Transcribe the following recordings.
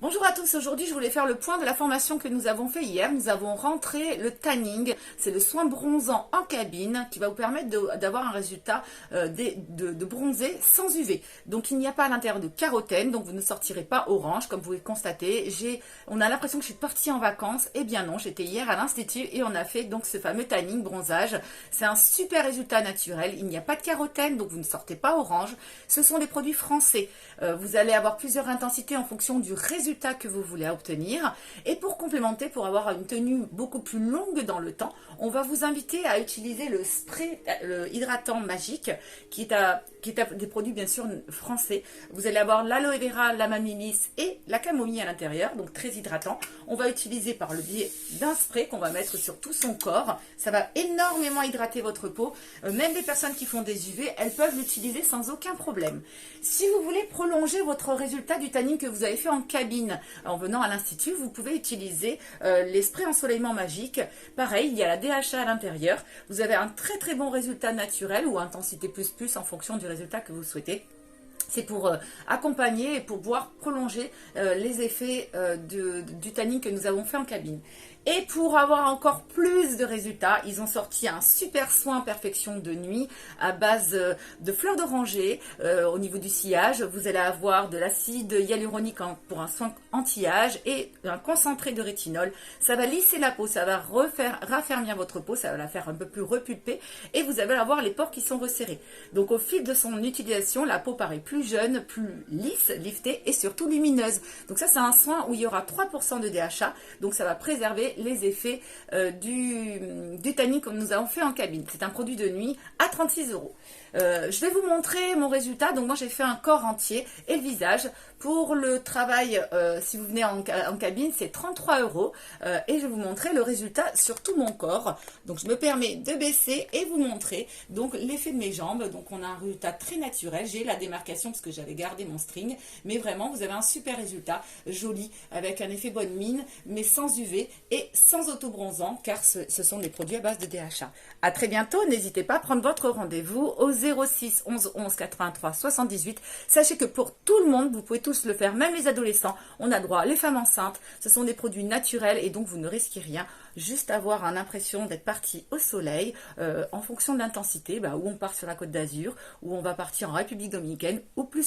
Bonjour à tous, aujourd'hui je voulais faire le point de la formation que nous avons fait hier. Nous avons rentré le tanning, c'est le soin bronzant en cabine qui va vous permettre d'avoir un résultat de bronzer sans UV. Donc il n'y a pas à l'intérieur de carotène, donc vous ne sortirez pas orange comme vous pouvez constater. On a l'impression que je suis partie en vacances, eh bien non, j'étais hier à l'institut et on a fait donc ce fameux tanning bronzage. C'est un super résultat naturel, il n'y a pas de carotène donc vous ne sortez pas orange. Ce sont des produits français, vous allez avoir plusieurs intensités en fonction du résultat que vous voulez obtenir. Et pour complémenter, pour avoir une tenue beaucoup plus longue dans le temps, on va vous inviter à utiliser le spray hydratant magique qui est à des produits bien sûr français. Vous allez avoir l'aloe vera, la mammilis et la camomille à l'intérieur, donc très hydratant. On va utiliser par le biais d'un spray qu'on va mettre sur tout son corps. Ça va énormément hydrater votre peau. Même les personnes qui font des UV, elles peuvent l'utiliser sans aucun problème. Si vous voulez prolonger votre résultat du tanning que vous avez fait en cabine en venant à l'institut, vous pouvez utiliser les sprays ensoleillement magique. Pareil, il y a la DHA à l'intérieur. Vous avez un très très bon résultat naturel ou intensité plus plus en fonction du résultat que vous souhaitez. C'est pour accompagner et pour pouvoir prolonger les effets du tanning que nous avons fait en cabine. Et pour avoir encore plus de résultats, ils ont sorti un super soin perfection de nuit à base de fleurs d'oranger au niveau du sillage. Vous allez avoir de l'acide hyaluronique pour un soin anti-âge et un concentré de rétinol. Ça va lisser la peau, ça va raffermir votre peau, ça va la faire un peu plus repulpée et vous allez avoir les pores qui sont resserrés. Donc au fil de son utilisation, la peau paraît plus jeune, plus lisse, liftée et surtout lumineuse. Donc ça c'est un soin où il y aura 3% de DHA, donc ça va préserver les effets du tanning comme nous avons fait en cabine. C'est un produit de nuit à 36 €. Je vais vous montrer mon résultat. Donc moi j'ai fait un corps entier et le visage. Pour le travail, si vous venez en cabine, c'est 33 € et je vais vous montrer le résultat sur tout mon corps. Donc je me permets de baisser et vous montrer donc l'effet de mes jambes. Donc on a un résultat très naturel. J'ai la démarcation parce que j'avais gardé mon string, mais vraiment vous avez un super résultat, joli, avec un effet bonne mine, mais sans UV et sans autobronzant, car ce sont des produits à base de DHA. À très bientôt, n'hésitez pas à prendre votre rendez-vous au 06 11 11 83 78. Sachez que pour tout le monde, vous pouvez tous le faire, même les adolescents, on a droit, les femmes enceintes, ce sont des produits naturels et donc vous ne risquez rien, juste avoir l'impression d'être parti au soleil en fonction de l'intensité, où on part sur la Côte d'Azur, où on va partir en République Dominicaine ou plus.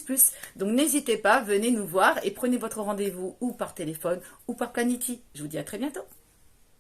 Donc n'hésitez pas, venez nous voir et prenez votre rendez-vous ou par téléphone ou par Planity. Je vous dis à très bientôt.